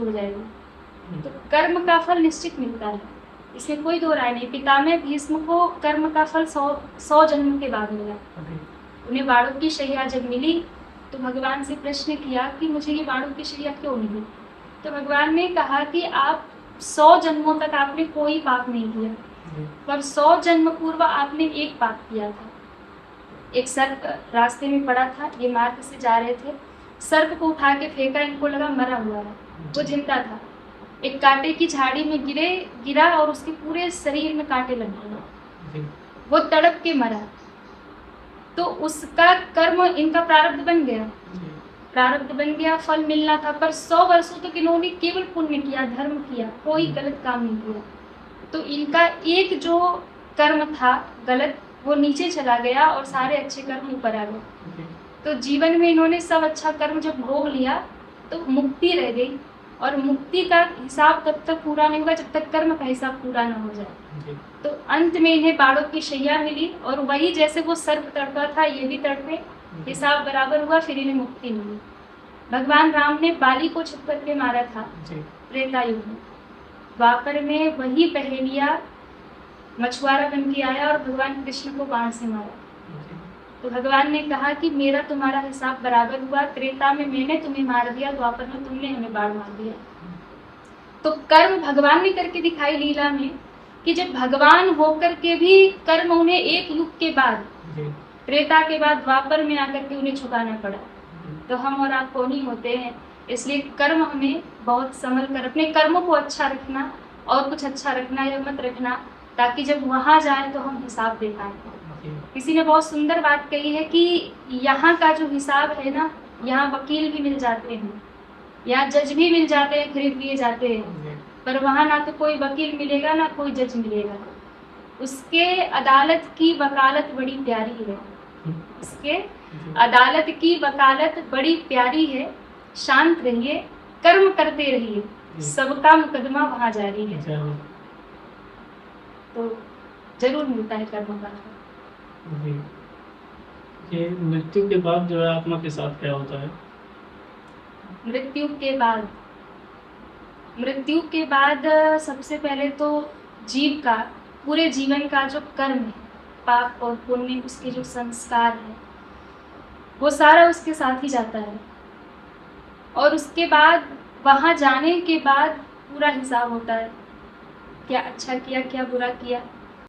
हो जाएगा। तो कर्म का फल निश्चित मिलता है, इसमें कोई दो राय नहीं। पितामह भीष्म को कर्म का फल 100 जन्म के बाद मिला। उन्हें बाणों की शैया जब मिली तो भगवान से प्रश्न किया कि मुझे ये बाणों की शैया क्यों मिली। तो भगवान ने कहा कि आप 100 जन्मों तक आपने कोई पाप नहीं किया, पर 100 जन्म पूर्व आपने एक पाप किया था। एक सर्प रास्ते में पड़ा था, ये मार्ग से जा रहे थे, सर्प को उठा के फेंका, इनको लगा मरा हुआ है, वो जिंदा था। एक कांटे की झाड़ी में गिरा और उसके पूरे शरीर में कांटे लग गए, वो तड़प के मरा। तो उसका कर्म इनका प्रारब्ध बन गया, फल मिलना था। पर 100 वर्षों तक इन्होंने केवल पुण्य किया, धर्म किया, कोई गलत काम नहीं किया। तो इनका एक जो कर्म था गलत, वो नीचे चला गया और सारे अच्छे कर्म ऊपर आ गए। तो जीवन में इन्होंने सब अच्छा कर्म जब भोग लिया तो मुक्ति रह गई, और मुक्ति का हिसाब तब तक पूरा नहीं होगा जब तक कर्म का हिसाब पूरा ना हो जाए। तो अंत में इन्हें बाणों की शैया मिली, और वही जैसे वो सर्प तड़पा था ये भी तड़पे, हिसाब बराबर हुआ, फिर इन्हें मुक्ति मिली। भगवान राम ने बाली को छुप करके मारा था त्रेतायुग में। द्वापर में वही पहेलिया मछुआरा बन के आया और भगवान कृष्ण को बाण से मारा। तो भगवान ने कहा कि मेरा तुम्हारा हिसाब बराबर हुआ, त्रेता में मैंने तुम्हें मार दिया, द्वापर में तुमने हमें बाण मार दिया। तो कर्म भगवान ने करके दिखाई लीला में कि जब भगवान होकर के भी कर्म उन्हें एक युग के बाद, त्रेता के बाद द्वापर में आकर के उन्हें छुपाना पड़ा। तो हम और आप कौन ही होते हैं। इसलिए कर्म हमें बहुत संभल कर, अपने कर्मों को अच्छा रखना और कुछ अच्छा रखना या मत रखना, ताकि जब वहां जाए तो हम हिसाब दे पाए। किसी ने बहुत सुंदर बात कही है कि यहाँ का जो हिसाब है ना, यहाँ वकील भी मिल जाते हैं, यहाँ जज भी मिल जाते हैं, खरीद लिए जाते हैं, पर वहाँ ना तो कोई वकील मिलेगा ना कोई जज मिलेगा। उसके अदालत की वकालत बड़ी प्यारी है, उसके अदालत की वकालत बड़ी प्यारी है। शांत रहिए, कर्म करते रहिए, सबका मुकदमा वहां जारी है। तो जरूर मिलता है कर्म का। ये मृत्यु के बाद जो है आत्मा के साथ क्या होता है? मृत्यु के बाद सबसे पहले तो जीव का पूरे जीवन का जो कर्म है, पाप और पुण्य, उसके जो संस्कार है, वो सारा उसके साथ ही जाता है। और उसके बाद वहां जाने के बाद पूरा हिसाब होता है, क्या अच्छा किया क्या बुरा किया।